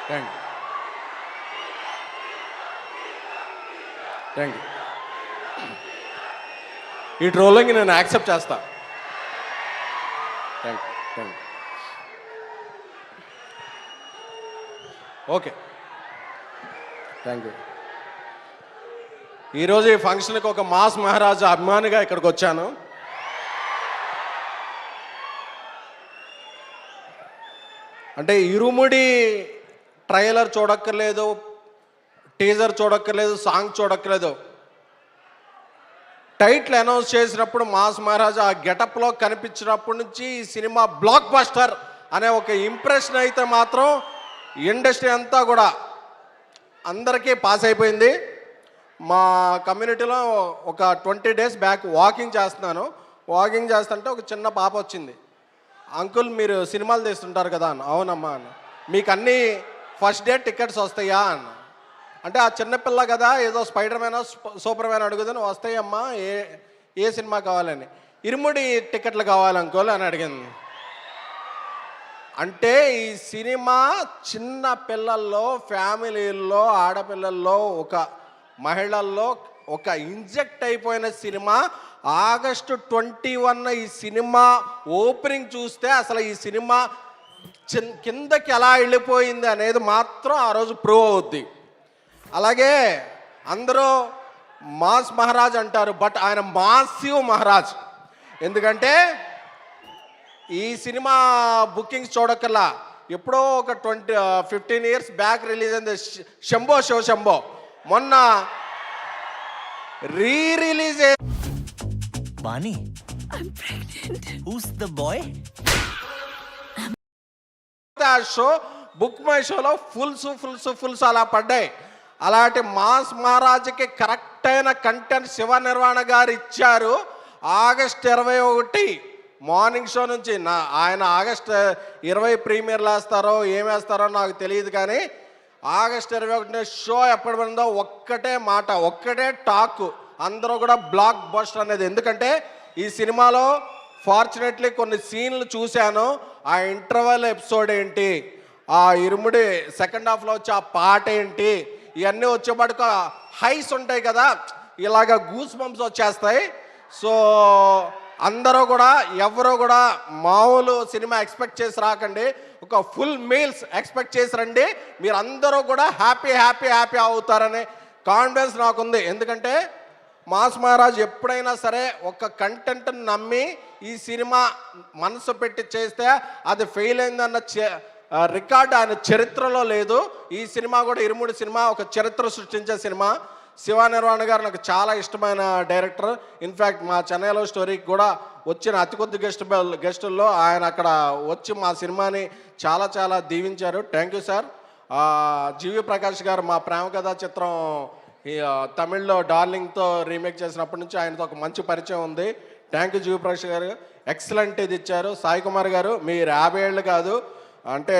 Thank you, thank you. ఈ trolling నేను accept చేస్తా. Thank you, thank you. Okay, thank you. ఈరోజు ఈ ఫంక్షన్కి ఒక మాస్ మహారాజా అభిమానిగా ఇక్కడికి వచ్చాను. అంటే ఇరుముడి ట్రైలర్ చూడక్కర్లేదు, టీజర్ చూడక్కర్లేదు, సాంగ్ చూడక్కర్లేదు. టైటిల్ అనౌన్స్ చేసినప్పుడు మాస్ మహారాజా ఆ గెటప్లో కనిపించినప్పటి నుంచి ఈ సినిమా బ్లాక్ బస్టర్ అనే ఒక ఇంప్రెషన్ అయితే మాత్రం ఇండస్ట్రీ అంతా కూడా అందరికీ పాస్ అయిపోయింది. మా కమ్యూనిటీలో ఒక 20 days బ్యాక్ వాకింగ్ చేస్తున్నాను. వాకింగ్ చేస్తుంటే ఒక చిన్న పాప వచ్చింది. అంకుల్ మీరు సినిమాలు తీస్తుంటారు కదా అన్న. అవునమ్మా అన్న. మీకు అన్నీ ఫస్ట్ డే టికెట్స్ వస్తాయా అన్న. అంటే ఆ చిన్నపిల్ల కదా, ఏదో స్పైడర్ మ్యాన్ సూపర్ మ్యాన్ అడుగుదని వస్తాయమ్మా, ఏ సినిమా కావాలని. ఇరుముడి టికెట్లు కావాలి అంకుల్ అని అడిగింది. అంటే ఈ సినిమా చిన్న పిల్లల్లో, ఫ్యామిలీల్లో, ఆడపిల్లల్లో, ఒక మహిళల్లో ఒక ఇంజెక్ట్ అయిపోయిన సినిమా. August 21 ఈ సినిమా ఓపెనింగ్ చూస్తే అసలు ఈ సినిమా కిందకి ఎలా వెళ్ళిపోయింది అనేది మాత్రం ఆ రోజు ప్రూవ్ అవుద్ది. అలాగే అందరూ మాస్ మహారాజ్ అంటారు, బట్ ఆయన మాసివ్ మహారాజ్. ఎందుకంటే ఈ సినిమా బుకింగ్స్ చూడక్కర్లా, ఎప్పుడో ఒక 15 years బ్యాక్ రిలీజ్ అయింది శంభో శివ శంభో. మొన్న release Bani, I'm pregnant. who's the boy? Show book my షోలో ఫుల్స్ అలా పడ్డాయి. అలాంటి మాస్ మహారాజ్కి కరెక్ట్ అయిన కంటెంట్ శివ నిర్వాణ గారు ఇచ్చారు. August 21 మార్నింగ్ షో నుంచి ఆయన August 20 ప్రీమియర్లు వేస్తారో ఏమేస్తారో నాకు తెలియదు, కానీ August 21 షో ఎప్పటి పడిందో ఒక్కటే మాట, ఒక్కటే టాక్, అందరూ కూడా బ్లాక్ బస్టర్ అనేది. ఎందుకంటే ఈ సినిమాలో ఫార్చునేట్లీ కొన్ని సీన్లు చూశాను. ఆ ఇంటర్వెల్ ఎపిసోడ్ ఏంటి, ఆ ఇరుముడి సెకండ్ హాఫ్లో వచ్చి ఆ పాట ఏంటి, ఇవన్నీ వచ్చేపాటుకు హైస్ ఉంటాయి కదా, ఇలాగ గూస్ బంప్స్ వచ్చేస్తాయి. సో అందరూ కూడా ఎవరో కూడా మామూలు సినిమా ఎక్స్పెక్ట్ చేసి రాకండి, ఒక ఫుల్ మీల్స్ ఎక్స్పెక్ట్ చేసి రండి. మీరు అందరూ కూడా హ్యాపీ హ్యాపీ హ్యాపీ అవుతారనే కాన్ఫిడెన్స్ నాకుంది. ఎందుకంటే మాస్ మహారాజ్ ఎప్పుడైనా సరే ఒక కంటెంట్ నమ్మి ఈ సినిమా మనసు పెట్టి చేస్తే అది ఫెయిల్ అయిందన్న రికార్డు ఆయన చరిత్రలో లేదు. ఈ సినిమా కూడా ఇరుముడి సినిమా ఒక చరిత్ర సృష్టించే సినిమా. శివ నిర్వాణ గారు నాకు చాలా ఇష్టమైన డైరెక్టర్. ఇన్ఫ్యాక్ట్ మా చెన్నైలో స్టోరీకి కూడా వచ్చిన అతి కొద్ది గెస్టుల్లో ఆయన అక్కడ వచ్చి మా సినిమాని చాలా చాలా దీవించారు. Thank you sir. GV Prakash గారు మా ప్రేమ కథా చిత్రం తమిళ్లో డార్లింగ్తో రీమేక్ చేసినప్పటి నుంచి ఆయనతో ఒక మంచి పరిచయం ఉంది. థ్యాంక్ యూ జీవి ప్రకాష్ గారు, ఎక్సలెంట్ ఇది ఇచ్చారు. సాయి కుమార్ గారు మీరు 50 ఏళ్ళు కాదు, అంటే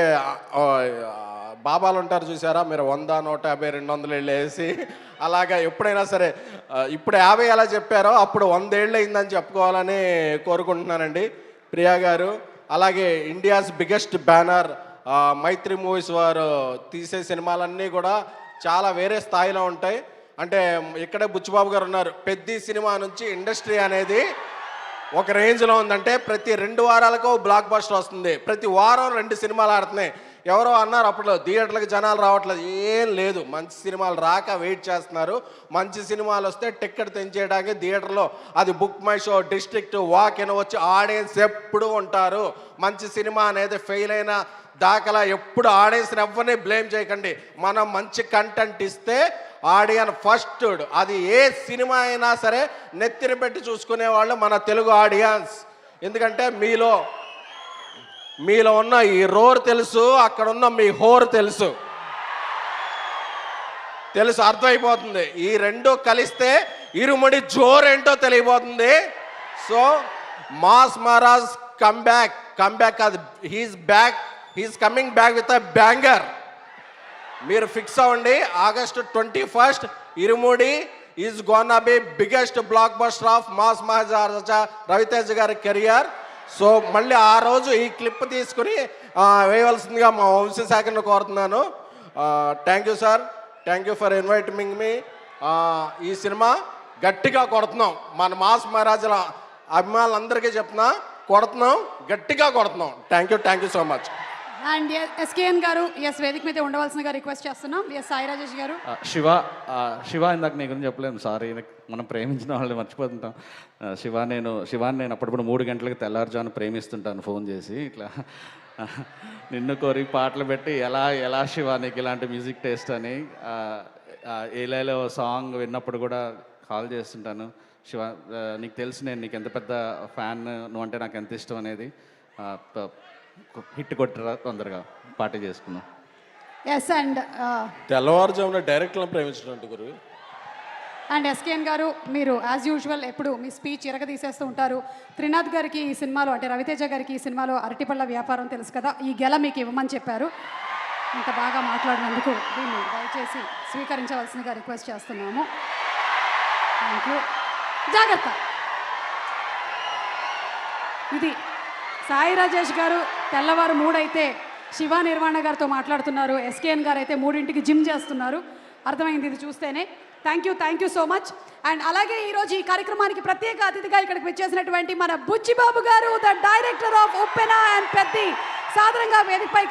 బాబాలు ఉంటారు చూసారా, మీరు 100, 150, 200 ఏళ్ళు వేసి అలాగా ఎప్పుడైనా సరే ఇప్పుడు 50 ఎలా చెప్పారో అప్పుడు 100 ఏళ్ళు అయిందని చెప్పుకోవాలని కోరుకుంటున్నానండి. ప్రియా గారు, అలాగే ఇండియాస్ బిగ్గెస్ట్ బ్యానర్ మైత్రి మూవీస్ వారు తీసే సినిమాలన్నీ కూడా చాలా వేరే స్థాయిలో ఉంటాయి. అంటే ఇక్కడే బుచ్చిబాబు గారు ఉన్నారు. పెద్ద సినిమా నుంచి ఇండస్ట్రీ అనేది ఒక రేంజ్లో ఉందంటే ప్రతి 2 వారాలకు బ్లాక్ బస్టర్ వస్తుంది, ప్రతి వారం 2 సినిమాలు ఆడుతున్నాయి. ఎవరో అన్నారు అప్పుడు థియేటర్లకు జనాలు రావట్లేదు, ఏం లేదు, మంచి సినిమాలు రాక వెయిట్ చేస్తున్నారు. మంచి సినిమాలు వస్తే టికెట్ తెంచేయడానికి థియేటర్లో అది book my show, district, walk in వచ్చి ఆడియన్స్ ఎప్పుడు ఉంటారు. మంచి సినిమా అనేది ఫెయిల్ అయిన దాఖలా ఎప్పుడు ఆడియన్స్ని ఎవరిని బ్లేమ్ చేయకండి. మనం మంచి కంటెంట్ ఇస్తే ఆడియన్ ఫస్ట్, అది ఏ సినిమా అయినా సరే నెత్తిన పెట్టి చూసుకునేవాళ్ళు మన తెలుగు ఆడియన్స్. ఎందుకంటే మీలో ఉన్న ఈ రోర్ తెలుసు, అక్కడ ఉన్న మీ హోర్ తెలుసు, అర్థమైపోతుంది. ఈ రెండు కలిస్తే ఇరుముడి జోరేంటో తెలియబోతుంది. సో మాస్ మహారాజ్ కమ్బ్యాక్ అది he's coming back with a banger. మీరు ఫిక్స్ అవ్వండి. August 21 irumudi is gonna B biggest block buster of mass మహారాజా రవితేజ గారి కెరియర్. సో మళ్ళీ ఆ రోజు ఈ క్లిప్ తీసుకుని వేయవలసిందిగా మా వంశశాఖను కోరుతున్నాను. Thank you sir, thank you for inviting me. ఈ సినిమా గట్టిగా కొడుతున్నాం, మన మాస్ మహారాజుల అభిమానులందరికీ చెప్తున్నా, కొడుతున్నాం, గట్టిగా కొడుతున్నాం. Thank you so much. And SKN గారు ఎస్ వేదిక మీద ఉండవలసిందిగా రిక్వెస్ట్ చేస్తున్నాం. ఎస్ సాయి రాజేష్ గారు. శివ ఇందాక నీ గురించి చెప్పలేము, సారీ. మనం ప్రేమించిన వాళ్ళని మర్చిపోతుంటాం. శివాని నేను అప్పుడప్పుడు 3 గంటలకు తెల్లారుజాను ప్రేమిస్తుంటాను ఫోన్ చేసి. ఇట్లా నిన్ను కోరి పాటలు పెట్టి ఎలా శివ నీకు ఇలాంటి మ్యూజిక్ టేస్ట్ అని ఏలేలో సాంగ్ విన్నప్పుడు కూడా కాల్ చేస్తుంటాను. శివ నీకు తెలుసు నేను నీకు ఎంత పెద్ద ఫ్యాన్, నువ్వు అంటే నాకు ఎంత ఇష్టం అనేది. హిట్ కొట్టరా తొందరగా పార్టీ చేసుకుందాం. ఎస్ అండ్ తెల్లవారుజామున డైరెక్ట్లను ప్రేమించినట్టు గురు. అండ్ ఎస్కేఎన్ గారు మీరు యాజ్ యూజువల్ ఎప్పుడు మీ స్పీచ్ తీసేస్తూ ఉంటారు. త్రినాథ్ గారికి ఈ సినిమాలో అంటే రవితేజ గారికి ఈ సినిమాలో అరటిపళ్ళ వ్యాపారం తెలుసు కదా, ఈ గెల మీకు ఇవ్వమని చెప్పారు. ఇంత బాగా మాట్లాడినందుకు దీన్ని దయచేసి స్వీకరించవలసిందిగా రిక్వెస్ట్ చేస్తున్నాము. Thank you. జాగ్రత్త. ఇది సాయి రాజేష్ గారు తెల్లవారు 3 అయితే శివ నిర్వాణ గారితో మాట్లాడుతున్నారు. ఎస్కేఎన్ గారు అయితే 3ంటికి జిమ్ చేస్తున్నారు. అర్థమైంది ఇది చూస్తేనే. Thank you so much. And అలాగే ఈరోజు ఈ కార్యక్రమానికి ప్రత్యేక అతిథిగా ఇక్కడికి వచ్చేసినటువంటి మన బుచ్చిబాబు గారు, the director of Uppena and Peddi, సాధారణంగా వేదికపై